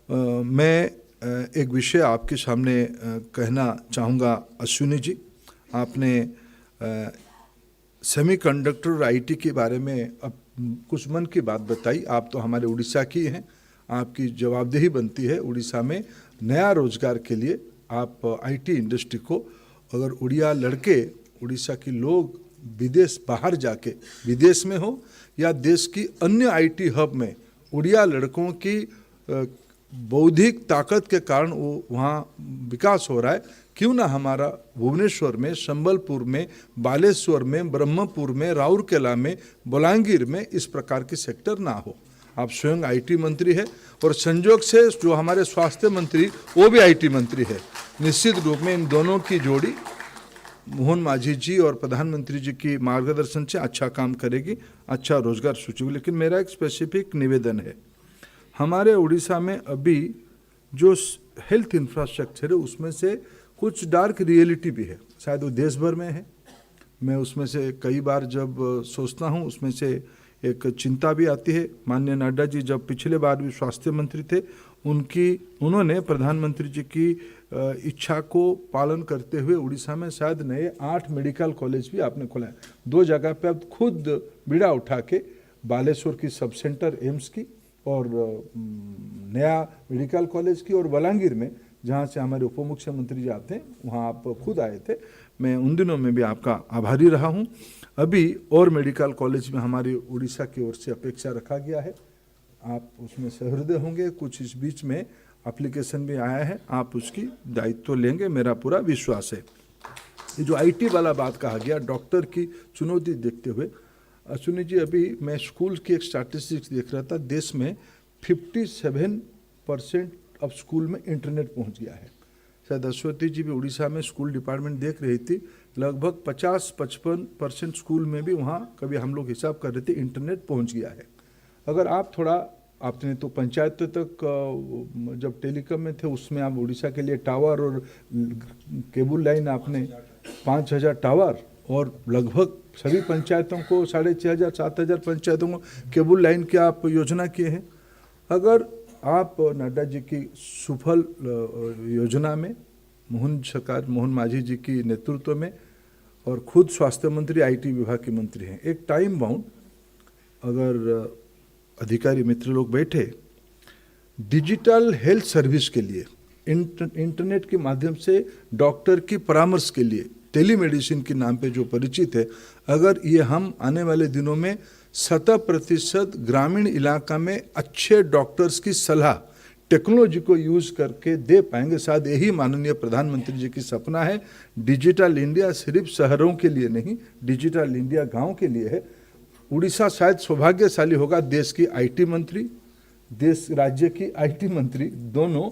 मैं एक विषय आपके सामने कहना चाहूँगा। अश्विनी जी, आपने सेमीकंडक्टर और आईटी के बारे में अब कुछ मन की बात बताई। आप तो हमारे उड़ीसा की हैं, आपकी जवाबदेही बनती है उड़ीसा में नया रोजगार के लिए। आप आईटी इंडस्ट्री को, अगर उड़िया लड़के, उड़ीसा के लोग विदेश बाहर जाके, विदेश में हो या देश की अन्य आईटी हब में, उड़िया लड़कों की बौद्धिक ताकत के कारण वो वहाँ विकास हो रहा है। क्यों ना हमारा भुवनेश्वर में, संबलपुर में, बालेश्वर में, ब्रह्मपुर में, राउरकेला में, बलांगीर में इस प्रकार की सेक्टर ना हो। आप स्वयं आईटी मंत्री है और संयोग से जो हमारे स्वास्थ्य मंत्री वो भी आईटी मंत्री है। निश्चित रूप में इन दोनों की जोड़ी मोहन मांझी जी और प्रधानमंत्री जी की मार्गदर्शन से अच्छा काम करेगी, अच्छा रोजगार सूची। लेकिन मेरा एक स्पेसिफिक निवेदन है, हमारे उड़ीसा में अभी जो हेल्थ इंफ्रास्ट्रक्चर है उसमें से कुछ डार्क रियलिटी भी है, शायद वो देश भर में है। मैं उसमें से कई बार जब सोचता हूँ उसमें से एक चिंता भी आती है। माननीय नड्डा जी जब पिछले बार भी स्वास्थ्य मंत्री थे, उन्होंने प्रधानमंत्री जी की इच्छा को पालन करते हुए उड़ीसा में शायद नए 8 मेडिकल कॉलेज भी आपने खोला है। 2 जगह पे अब खुद बीड़ा उठा के, बालेश्वर की सब सेंटर एम्स की और नया मेडिकल कॉलेज की, और बलांगीर में जहाँ से हमारे उप मुख्यमंत्री जी आते हैं वहाँ आप खुद आए थे। मैं उन दिनों में भी आपका आभारी रहा हूँ। अभी और मेडिकल कॉलेज में हमारी उड़ीसा की ओर से अपेक्षा रखा गया है, आप उसमें सहृदय होंगे। कुछ इस बीच में एप्लीकेशन भी आया है, आप उसकी दायित्व लेंगे, मेरा पूरा विश्वास है। ये जो आईटी वाला बात कहा गया, डॉक्टर की चुनौती देखते हुए, अश्विनी जी अभी मैं स्कूल की एक स्टैटिस्टिक्स देख रहा था, देश में 57% अब स्कूल में इंटरनेट पहुंच गया है। शायद अश्वती जी भी उड़ीसा में स्कूल डिपार्टमेंट देख रही थी, लगभग 50-55% स्कूल में भी वहाँ कभी हम लोग हिसाब कर रहे थे इंटरनेट पहुँच गया है। अगर आप थोड़ा, आपने तो पंचायत तक जब टेलीकॉम में थे उसमें आप उड़ीसा के लिए टावर और केबल लाइन, आपने 5000 टावर और लगभग सभी पंचायतों को 6500-7000 पंचायतों को केबल लाइन की आप योजना किए हैं। अगर आप नड्डा जी की सुफल योजना में, मोहन मांझी जी की नेतृत्व में, और खुद स्वास्थ्य मंत्री आईटी विभाग के मंत्री हैं, एक टाइम बाउंड अगर अधिकारी मित्र लोग बैठे डिजिटल हेल्थ सर्विस के लिए, इंटरनेट के माध्यम से डॉक्टर की परामर्श के लिए, टेलीमेडिसिन के नाम पे जो परिचित है, अगर ये हम आने वाले दिनों में 100% ग्रामीण इलाका में अच्छे डॉक्टर्स की सलाह टेक्नोलॉजी को यूज करके दे पाएंगे, शायद यही माननीय प्रधानमंत्री जी की सपना है। डिजिटल इंडिया सिर्फ शहरों के लिए नहीं, डिजिटल इंडिया गांव के लिए है। उड़ीसा शायद सौभाग्यशाली होगा, देश की आईटी मंत्री, देश राज्य की आईटी मंत्री दोनों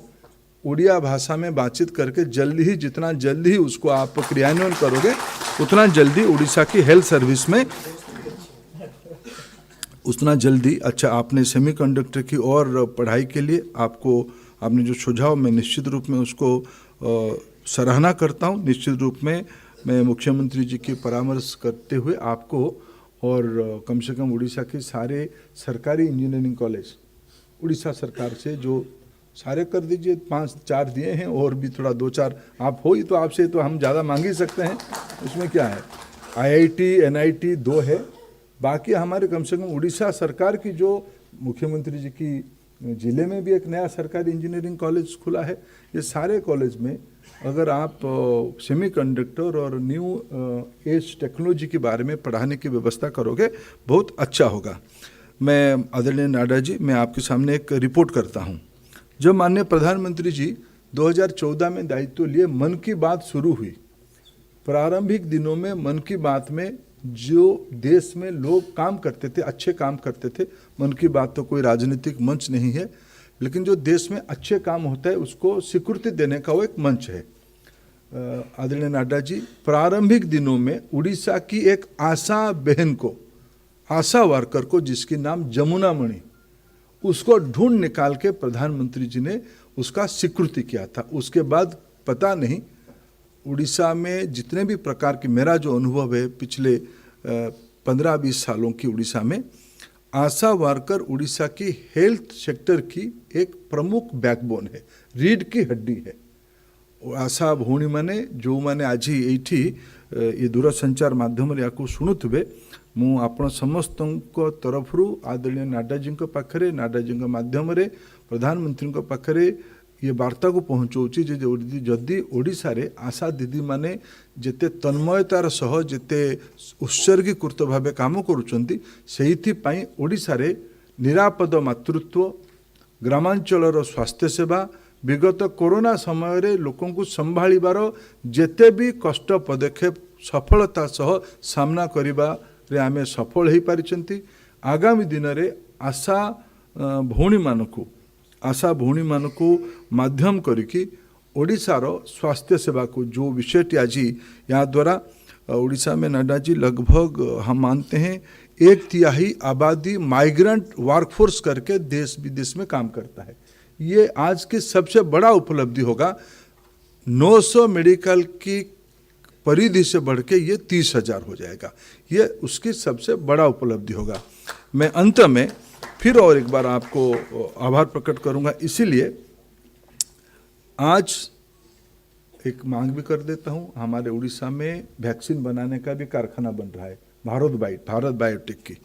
उड़िया भाषा में बातचीत करके जल्दी ही, जितना जल्दी ही उसको आप क्रियान्वयन करोगे उतना जल्दी उड़ीसा की हेल्थ सर्विस में, उतना जल्दी अच्छा। आपने सेमीकंडक्टर की और पढ़ाई के लिए आपने जो सुझाव, मैं निश्चित रूप में उसको सराहना करता हूँ। निश्चित रूप में मैं मुख्यमंत्री जी की परामर्श करते हुए आपको और कम से कम उड़ीसा के सारे सरकारी इंजीनियरिंग कॉलेज उड़ीसा सरकार से जो सारे कर दीजिए, 5-4 दिए हैं और भी थोड़ा 2-4 आप हो ही, तो आपसे तो हम ज़्यादा मांग ही सकते हैं, उसमें क्या है। आईआईटी एनआईटी 2 है, बाकी हमारे कम से कम उड़ीसा सरकार की जो मुख्यमंत्री जी की ज़िले में भी एक नया सरकारी इंजीनियरिंग कॉलेज खुला है। ये सारे कॉलेज में अगर आप सेमीकंडक्टर और न्यू एज टेक्नोलॉजी के बारे में पढ़ाने की व्यवस्था करोगे, बहुत अच्छा होगा। मैं आदरणीय नड्डा जी, मैं आपके सामने एक रिपोर्ट करता हूँ। जब माननीय प्रधानमंत्री जी 2014 में दायित्व लिए, मन की बात शुरू हुई। प्रारंभिक दिनों में मन की बात में जो देश में लोग काम करते थे, अच्छे काम करते थे, मन की बात तो कोई राजनीतिक मंच नहीं है, लेकिन जो देश में अच्छे काम होता है उसको स्वीकृति देने का वो एक मंच है। आदरणीय नड्डा जी, प्रारंभिक दिनों में उड़ीसा की एक आशा बहन को, आशा वर्कर को, जिसकी नाम जमुना मणि, उसको ढूंढ निकाल के प्रधानमंत्री जी ने उसका स्वीकृति किया था। उसके बाद पता नहीं उड़ीसा में जितने भी प्रकार की, मेरा जो अनुभव है पिछले 15-20 सालों की उड़ीसा में, आशा वर्कर उड़ीसा की हेल्थ सेक्टर की एक प्रमुख बैकबोन है, रीढ़ की हड्डी है। आशा भौणी मैंने जो मैंने आज ये ये दूरसंचार माध्यम या शुणुवे मु आपण समस्त तरफ आदरणीय नाडाजी पाखरे नाडाजी माध्यम प्रधानमंत्री पाखरे ये वार्ता को पहुँचाऊँगी जदि ओडिशा रे आशा दीदी माने जेते तन्मयतार सह जेते उत्सर्गीकृत भाव काम करुँच ओडिशा रे निरापद मातृत्व ग्रामांचलर स्वास्थ्य सेवा विगत कोरोना समय रे लोकों को संभाळिबार जेते भी कष्ट पदक्षेप सफलता सह सामना करिबा रे आमे सफल हो पारिछंती। आगामी दिन रे आशा भौणी मानकु माध्यम करिकी ओडिशार स्वास्थ्य सेवा को जो विषयटी आज यहाँ द्वारा ओडिशा में नड्डा जी लगभग हम मानते हैं 1/3 आबादी माइग्रेंट वर्कफोर्स करके देश विदेश में काम करता है। ये आज की सबसे बड़ा उपलब्धि होगा। 900 मेडिकल की परिधि से बढ़ के ये 30,000 हो जाएगा, ये उसकी सबसे बड़ा उपलब्धि होगा। मैं अंत में फिर और एक बार आपको आभार प्रकट करूंगा, इसीलिए आज एक मांग भी कर देता हूं, हमारे उड़ीसा में वैक्सीन बनाने का भी कारखाना बन रहा है भारत बायोटेक की।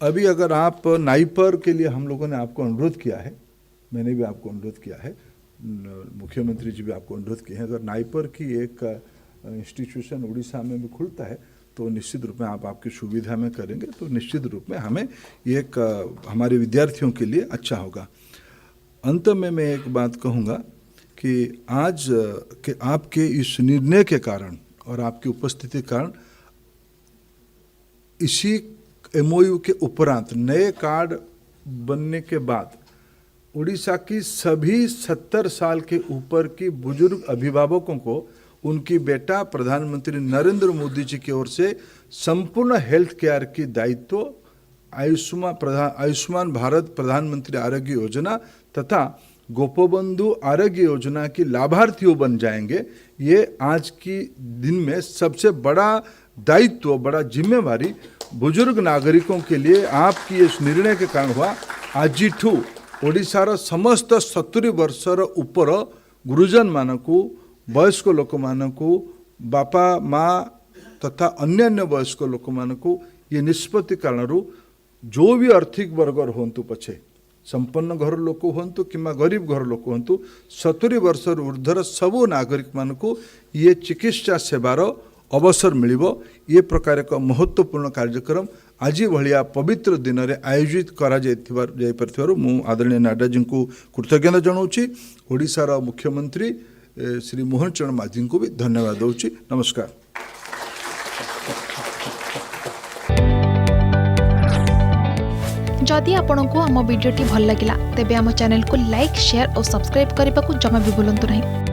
अभी अगर आप नाइपर के लिए हम लोगों ने आपको अनुरोध किया है, मैंने भी आपको अनुरोध किया है, मुख्यमंत्री जी भी आपको अनुरोध किए हैं, अगर नाइपर की एक इंस्टीट्यूशन उड़ीसा में भी खुलता है तो निश्चित रूप में आप आपकी सुविधा में करेंगे तो निश्चित रूप में हमें एक हमारे विद्यार्थियों के लिए अच्छा होगा। अंत में मैं एक बात कहूँगा कि आज के आपके इस निर्णय के कारण और आपकी उपस्थिति के कारण इसी MOU के उपरांत नए कार्ड बनने के बाद उड़ीसा की सभी 70 साल के ऊपर की बुजुर्ग अभिभावकों को उनकी बेटा प्रधानमंत्री नरेंद्र मोदी जी की ओर से संपूर्ण हेल्थ केयर की दायित्व आयुष्मान भारत प्रधानमंत्री आरोग्य योजना तथा गोपबंधु आरोग्य योजना की लाभार्थियों बन जाएंगे। ये आज की दिन में सबसे बड़ा दायित्व, बड़ा जिम्मेवारी बुजुर्ग नागरिकों के लिए आपकी इस निर्णय के कारण हुआ। आज ओडिशार समस्त 70 वर्षर उपर गुरुजन मानकु वयस्क लोक मानकु बापा माँ तथा अन्य वयस्क लोक मानकु ये निष्पत्ति कारण जो भी आर्थिक वर्गर होंतु पछे संपन्न घर लोक होंतु किंवा गरीब घर लोक होंतु 70 वर्ष ऊर्ध्वर सबु नागरिक मानकु ये चिकित्सा सेवार अवसर मिलिबो। ये प्रकार एक महत्वपूर्ण कार्यक्रम आज भाया पवित्र दिन में आयोजित करा जाइथिबारु मु आदरणीय नाडाजी को कृतज्ञता जनाऊँगी। ओडिशार मुख्यमंत्री श्री मोहन चरण माझी को भी धन्यवाद दूची। नमस्कार। जदि आपंक आम भिडी भल लगा तेब आम चैनल को लाइक, शेयर और सब्सक्राइब करने को जमा भी भूलु नहीं।